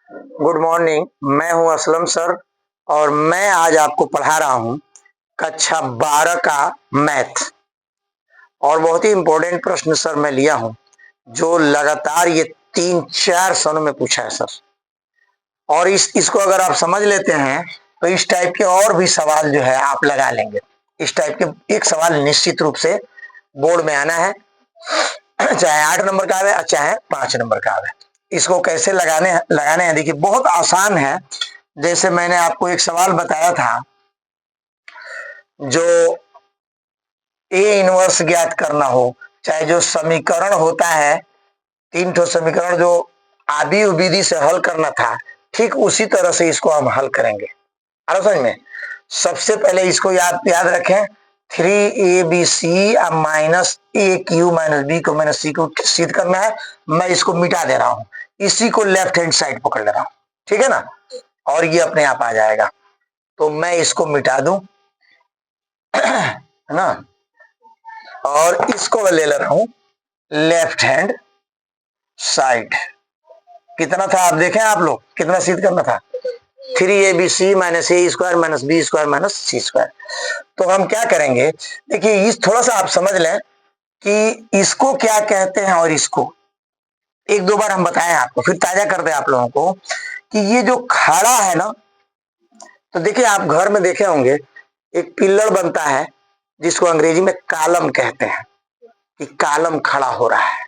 Good morning. मैं हूं Aslam sir और मैं आज आपको पढ़ा रहा हूं कक्षा 12 का मैथ। और बहुत ही इंपॉर्टेंट प्रश्न सर मैं लिया हूं जो लगातार ये 3-4 सालों में पूछा है सर। और इसको अगर आप समझ लेते हैं तो इस टाइप के और भी सवाल जो है आप लगा लेंगे। इस टाइप के एक सवाल निश्चित रूप से बोर्ड में आना है, चाहे 8 नंबर का आवे चाहे 5 नंबर का आवे। इसको कैसे लगाने हैं देखिए, बहुत आसान है। जैसे मैंने आपको एक सवाल बताया था, जो ए इनवर्स ज्ञात करना हो, चाहे जो समीकरण होता है 3 ठो समीकरण जो आदि विधि से हल करना था, ठीक उसी तरह से इसको हम हल करेंगे। समझ में? सबसे पहले इसको याद रखें, 3abc माइनस ए क्यू माइनस बी को माइनस सी को सिद्ध करना है। मैं इसको मिटा दे रहा हूं, इसी को लेफ्ट हैंड साइड पकड़ ले रहा हूं, ठीक है ना, और ये अपने आप आ जाएगा। तो मैं इसको मिटा दूं, है ना, और इसको मैं ले रहा हूं लेफ्ट हैंड साइड। कितना था आप देखें, आप लोग कितना सिद्ध करना था, 3abc minus A square minus B square minus C square. तो हम क्या करेंगे, देखिए इस थोड़ा सा आप समझ लें कि इसको क्या कहते हैं, और इसको एक दो बार हम बताएं आपको, फिर ताजा कर दें आप लोगों को कि ये जो खड़ा है ना, तो देखिए आप घर में देखे होंगे एक पिलर बनता है जिसको अंग्रेजी में कॉलम कहते हैं, कि कॉलम खड़ा हो रहा है।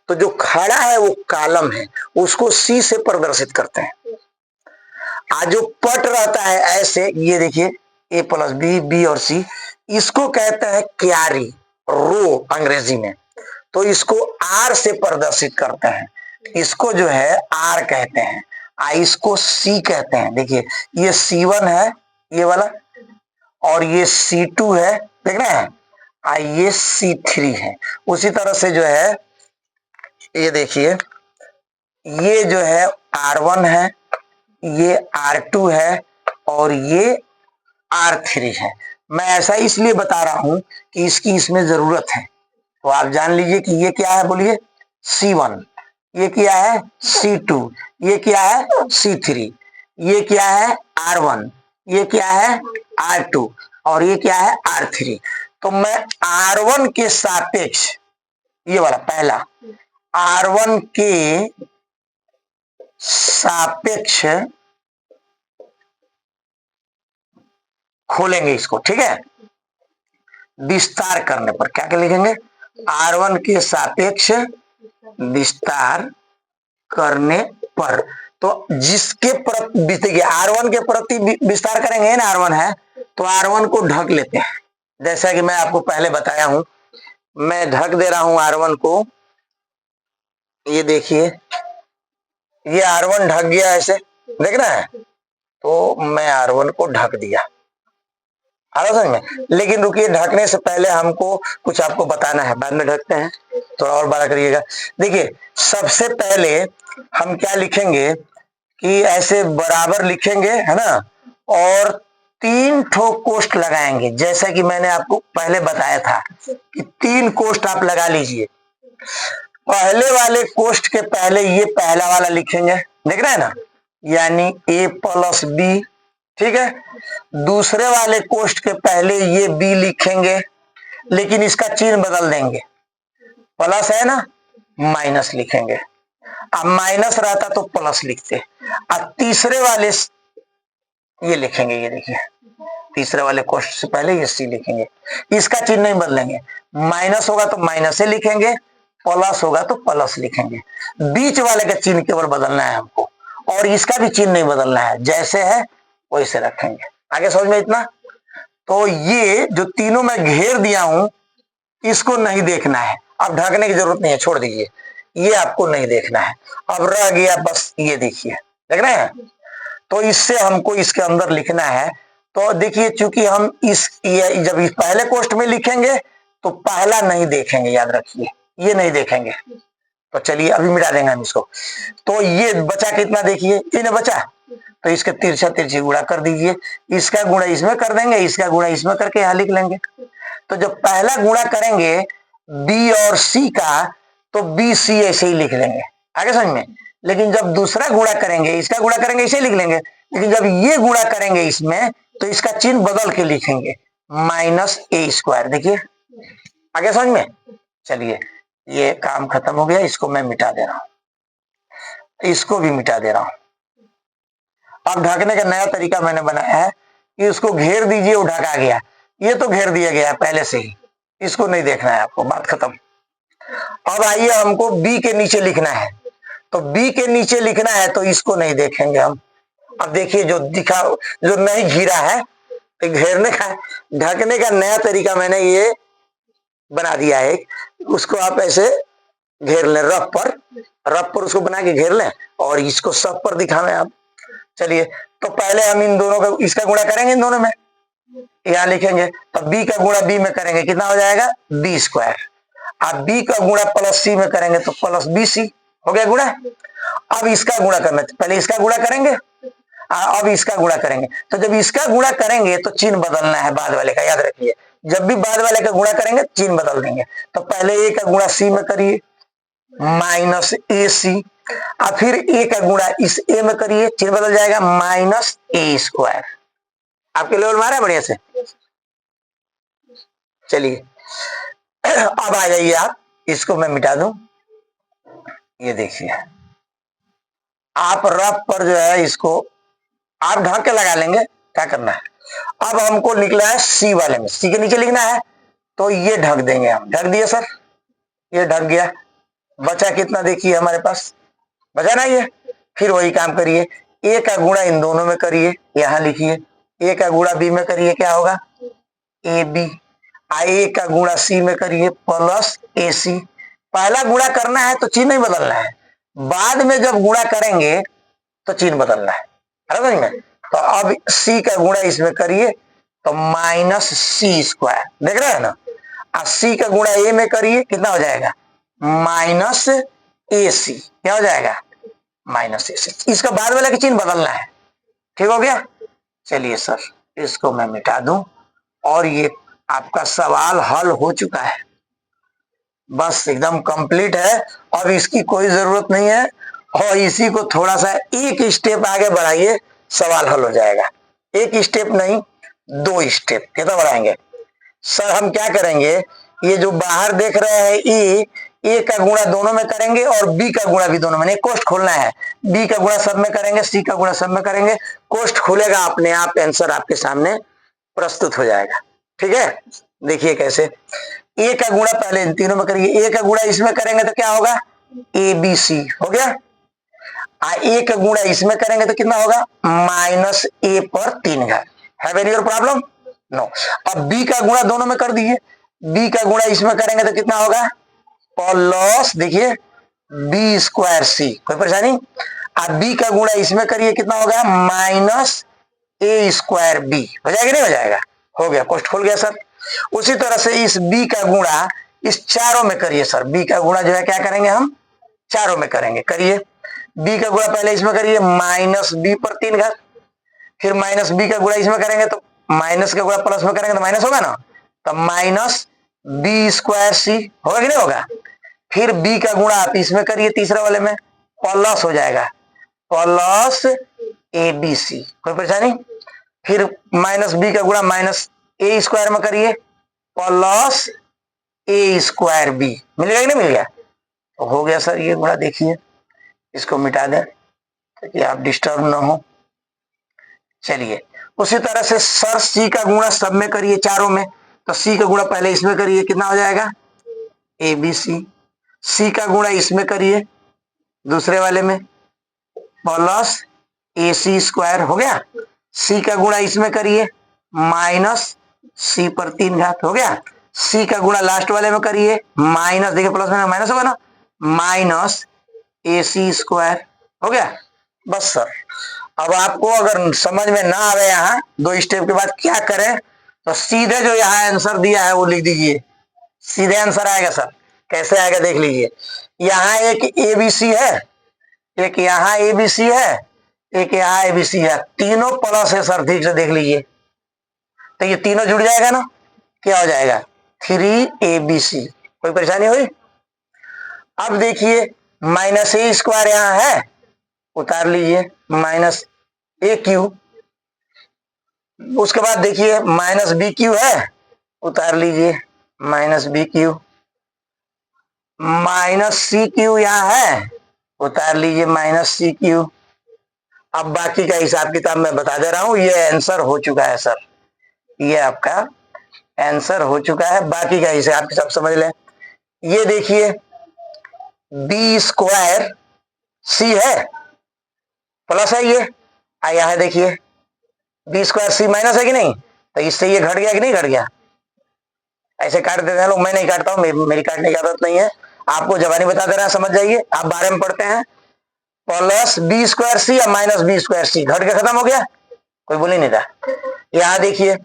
तो जो खड़ा है वो कॉलम है, उसको सी से प्रदर्शित करते हैं। आज जो पट रहता है ऐसे, ये देखिए ए प्लस बी, बी और सी, इसको कहते हैं क्यारी, रो अंग्रेजी में। तो इसको आर से प्रदर्शित करते हैं, इसको जो है आर कहते हैं, इसको सी कहते हैं। देखिए ये C1 है ये वाला, और ये C2 है, देख रहे हैं, ये C3 है। उसी तरह से जो है ये देखिए, ये जो है R1 है, ये R2 है, और ये R3 है। मैं ऐसा इसलिए बता रहा हूं कि इसकी इसमें जरूरत है। तो आप जान लीजिए कि ये क्या है, बोलिए C1, ये क्या है C2, ये क्या है C3, ये क्या है R1, ये क्या है R2, और ये क्या है R3। तो मैं R1 के सापेक्ष, ये वाला पहला R1 के सापेक्ष खोलेंगे इसको, ठीक है। विस्तार करने पर क्या क्या लिखेंगे, R1 के सापेक्ष विस्तार करने पर। तो जिसके प्रति R1 के प्रति विस्तार करेंगे ना, R1 है तो R1 को ढक लेते हैं। जैसा कि मैं आपको पहले बताया हूं, मैं ढक दे रहा हूं R1 को। ये देखिए ये R1 ढक गया, ऐसे देख रहे हैं। तो मैं R1 को ढक दिया, समझ में। लेकिन रुकिए, ढकने से पहले हमको कुछ आपको बताना है, बाद में ढकते हैं, थोड़ा और बड़ा करिएगा। देखिए सबसे पहले हम क्या लिखेंगे कि ऐसे बराबर लिखेंगे, है ना, और 3 ठो कोष्ठ लगाएंगे। जैसा कि मैंने आपको पहले बताया था कि 3 कोष्ठ आप लगा लीजिए। पहले वाले कोष्ठ के पहले ये पहला वाला लिखेंगे, देख रहे हैं ना, यानी a प्लस बी, ठीक है। दूसरे वाले कोष्ठ के पहले ये b लिखेंगे, लेकिन इसका चिन्ह बदल देंगे, प्लस है ना, माइनस लिखेंगे। अब माइनस रहता तो प्लस लिखते। अब तीसरे वाले ये लिखेंगे, ये देखिए तीसरे वाले कोष्ठ से पहले ये सी लिखेंगे, इसका चिन्ह नहीं बदलेंगे। माइनस होगा तो माइनस से लिखेंगे, प्लस होगा तो प्लस लिखेंगे। बीच वाले का चिन्ह केवल बदलना है हमको, और इसका भी चिन्ह नहीं बदलना है, जैसे है वैसे रखेंगे। आगे समझ में इतना। तो ये जो तीनों मैं घेर दिया हूं, इसको नहीं देखना है, अब ढकने की जरूरत नहीं है, छोड़ दीजिए, ये आपको नहीं देखना है। अब रह गया बस ये, देखिए देख रहे हैं। तो इससे हमको इसके अंदर लिखना है। तो देखिए चूंकि हम जब इस पहले कोष्ठ में लिखेंगे तो पहला नहीं देखेंगे, याद रखिए ये नहीं देखेंगे। तो चलिए अभी मिटा देंगे हम इसको। तो ये बचा कितना, देखिए ये ना बचा, तो इसके तिरछा तिरछी गुणा कर दीजिए, इसका गुणा इसमें कर देंगे, इसका गुणा इसमें करके यहां लिख लेंगे। तो जब पहला गुणा करेंगे बी और सी का, तो बी सी ऐसे ही लिख लेंगे, आगे समझ में। लेकिन जब दूसरा गुणा करेंगे, इसका गुणा करेंगे इसे लिख लेंगे, लेकिन जब ये गुणा करेंगे इसमें तो इसका चिन्ह बदल के लिखेंगे -a²। देखिए आगे समझ में। चलिए ये काम खत्म हो गया, इसको मैं मिटा दे रहा हूं, इसको भी मिटा दे रहा हूं। अब ढकने का नया तरीका मैंने बनाया है कि उसको घेर दीजिए, वो ढका गया। ये तो घेर दिया गया है पहले से ही, इसको नहीं देखना है आपको, बात खत्म। अब आइए हमको बी के नीचे लिखना है, तो बी के नीचे लिखना है तो इसको नहीं देखेंगे हम। अब देखिए जो दिखा, जो नहीं घिरा है, तो घेरने का ढकने का नया तरीका मैंने ये बना दिया है। उसको आप ऐसे घेर लें, रफ पर उसको बना के घेर लें और इसको सब पर दिखावें आप। चलिए तो पहले हम इन दोनों का, इसका गुणा करेंगे इन दोनों में, यहां लिखेंगे, तो बी का गुणा बी में करेंगे कितना हो जाएगा b²। आप बी का गुणा प्लस सी में करेंगे तो प्लस bc हो गया गुणा। अब इसका गुणा करना, पहले इसका गुणा करेंगे, अब इसका गुणा करेंगे। तो जब इसका गुणा करेंगे तो चिन्ह बदलना है बाद वाले का, याद रखिए। जब भी बाद वाले का गुणा करेंगे चिन्ह बदल देंगे। तो पहले ए का गुणा सी में करिए -ac, और फिर ए का गुणा इस ए में करिए, चिन्ह बदल जाएगा -a²। आपके लेवल में आ रहा है बढ़िया से। चलिए अब आ जाइए आप, इसको मैं मिटा दूं। ये देखिए आप रफ पर जो है इसको आप ढक के लगा लेंगे, क्या करना है। अब हमको निकला है सी वाले में, सी के नीचे लिखना है, तो ये ढक देंगे हम। ढक दिए सर, ये ढक गया। बचा कितना देखिए हमारे पास, बचा ना ये। फिर वही काम करिए, ए का गुणा इन दोनों में करिए, यहां लिखिए। ए का गुणा बी में करिए, क्या होगा ab। ए का गुणा सी में करिए प्लस ac। पहला गुणा करना है तो चिन्ह नहीं बदलना है, बाद में जब गुणा करेंगे तो चिन्ह बदलना है, समझ में। तो अब c का गुणा इसमें करिए तो -c², देख रहे हैं ना। अब c का गुणा a में करिए, कितना हो जाएगा -ac, क्या हो जाएगा -ac। इसका बाद वाला का चिन्ह बदलना है, ठीक हो गया। चलिए सर इसको मैं मिटा दूं और ये आपका सवाल हल हो चुका है, बस एकदम कंप्लीट है। अब इसकी कोई जरूरत नहीं है, और इसी को थोड़ा सा एक स्टेप आगे बढ़ाइए, सवाल हल हो जाएगा। एक स्टेप नहीं, 2 स्टेप। कितना बढ़ाएंगे सर? हम क्या करेंगे, ये जो बाहर देख रहे हैं ए का गुणा दोनों में करेंगे और बी का गुणा भी दोनों में। कोष्ठ खोलना है, बी का गुणा सब में करेंगे, सी का गुणा सब में करेंगे। कोष्ठ खुलेगा अपने आप, आंसर आपके सामने प्रस्तुत हो जाएगा। ठीक है, देखिए कैसे। ए का गुणा पहले इन तीनों में करिए, ए का गुणा इसमें करेंगे तो क्या होगा ABC हो गया। ए का गुणा इसमें करेंगे तो कितना होगा -a/3। हैव एनी और प्रॉब्लम? नो। अब बी का गुणा दोनों में कर दीजिए, बी का गुणा इसमें करेंगे तो कितना होगा प्लस, देखिए b²c। कोई परेशानी? अब बी का गुणा इसमें करिए, कितना होगा -a²b। हो जाएगा नहीं हो जाएगा? हो गया, कोष्ठ खोल गया सर। उसी तरह से इस b का गुणा इस चारों में करिए सर। b का गुणा जो है क्या करेंगे हम, चारों में करेंगे। करिए, b का गुणा पहले इसमें करिए -b/3। फिर -b का गुणा इसमें करेंगे तो माइनस का गुणा प्लस में करेंगे तो माइनस होगा ना, तो -b²c होगा कि नहीं होगा। फिर b का गुणा आप इसमें करिए, तीसरा वाले में प्लस हो जाएगा प्लस abc। कोई परेशानी? फिर -b का गुणा -a² में करिए प्लस a²b। मिल गया कि नहीं मिल गया? तो हो गया सर ये गुणा। देखिए इसको मिटा दें ताकि आप डिस्टर्ब ना हो। चलिए उसी तरह से सर सी का गुणा सब में करिए, चारों में। तो सी का गुणा पहले इसमें करिए, कितना हो जाएगा ABC। सी का गुणा इसमें करिए दूसरे वाले में प्लस AC² हो गया। सी का गुणा इसमें करिए -c/3 हो गया। सी का गुणा लास्ट वाले में करिए माइनस, देखिए प्लस में माइनस होगा ना, -AC² हो गया। बस सर, अब आपको अगर समझ में ना आवे यहाँ 2 स्टेप के बाद क्या करें, तो सीधे जो यहाँ आंसर दिया है वो लिख दीजिए, सीधे आंसर आएगा सर। कैसे आएगा देख लीजिए। यहाँ एक ABC है, एक यहाँ ABC है, एक यहाँ ABC है, तीनों प्लस है सर। ठीक से देख लीजिए, तो ये तीनों जुड़ जाएगा ना, क्या हो जाएगा 3ABC। कोई परेशानी हुई? अब देखिए माइनस ए स्क्वायर यहाँ है, उतार लीजिए माइनस ए क्यू। उसके बाद देखिए माइनस बी क्यू है, उतार लीजिए minus b q. Minus c q यहाँ है, उतार लीजिए माइनस सी क्यू। अब बाकी का हिसाब किताब मैं बता दे रहा हूं, ये आंसर हो चुका है सर, ये आपका आंसर हो चुका है। बाकी का हिसाब किताब समझ लें। ये देखिए बी स्क्वायर सी है, प्लस है, ये आया है, देखिए बी स्क्वायर सी माइनस है कि नहीं, तो इससे ये घट गया कि नहीं घट गया। ऐसे काट देते हैं लोग, मैं नहीं काटता हूं, मेरी काटने की आदत नहीं है, आपको जबानी बता दे रहा है, समझ जाइए। आप बारे में पढ़ते हैं, प्लस बी स्क्वायर सी या माइनस बी स्क्वायर सी, घट के खत्म हो गया, कोई बोल ही नहीं रहा। यहां देखिए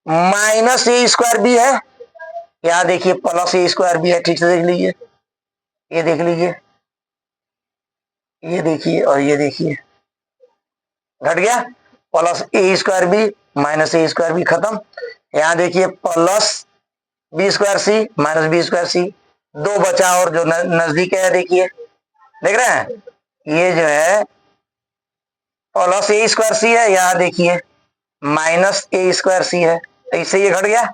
माइनस ए स्क्वायर बी है, यहां देखिए प्लस ए स्क्वायर बी है, ठीक से देख लीजिए, ये देख लीजिए, ये देखिए और ये देखिए, घट गया, plus A square B minus A square B, खत्म। यहां देखिए प्लस बी स्क्वायर सी माइनस बी स्क्वायर सी, दो बचा और जो नजदीक है, देखिए देख रहे हैं, ये जो है प्लस ए स्क्वायर सी है, यहां देखिए माइनस ए स्क्वायर सी है, तो इससे ये घट गया।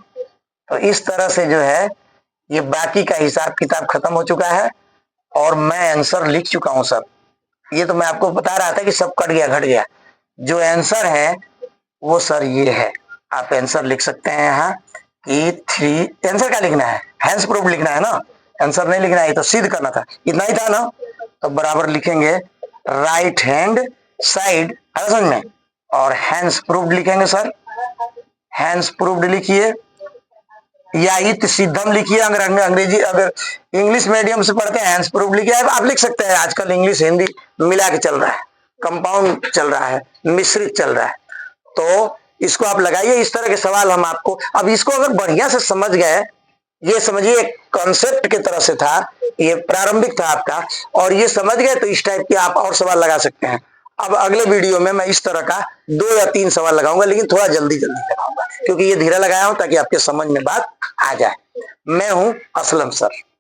तो इस तरह से जो है ये बाकी का हिसाब किताब खत्म हो चुका है और मैं आंसर लिख चुका हूं सर। ये तो मैं आपको बता रहा था कि सब कट गया घट गया, जो आंसर है वो सर ये है। आप आंसर लिख सकते हैं यहाँ कि 3, आंसर क्या लिखना है, हैंस प्रूफ लिखना है ना, आंसर नहीं लिखना है, तो सिद्ध करना था, इतना ही था ना। तो बराबर लिखेंगे राइट हैंड साइड, है समझ में, और हैंस प्रूफ्ड लिखेंगे सर, हैंस प्रूफ्ड लिखिए या इत सिद्धम लिखिए, अगर अंग्रेजी अगर इंग्लिश मीडियम से पढ़ते हैं हैंस प्रूफ्ड लिखिए, आप लिख सकते हैं। आजकल इंग्लिश हिंदी मिला के चल रहा है, कंपाउंड चल रहा है, मिश्रित चल रहा है, तो इसको आप लगाइए। इस तरह के सवाल हम आपको, अब इसको अगर बढ़िया से समझ गए, ये समझिए एक कॉन्सेप्ट की तरह से था, ये प्रारंभिक था आपका, और ये समझ गए तो इस टाइप के आप और सवाल लगा सकते हैं। अब अगले वीडियो में मैं इस तरह का 2 या 3 सवाल लगाऊंगा, लेकिन थोड़ा जल्दी लगाऊंगा, क्योंकि ये धीरे लगाया हूं ताकि आपके समझ में बात आ जाए। मैं हूं असलम सर।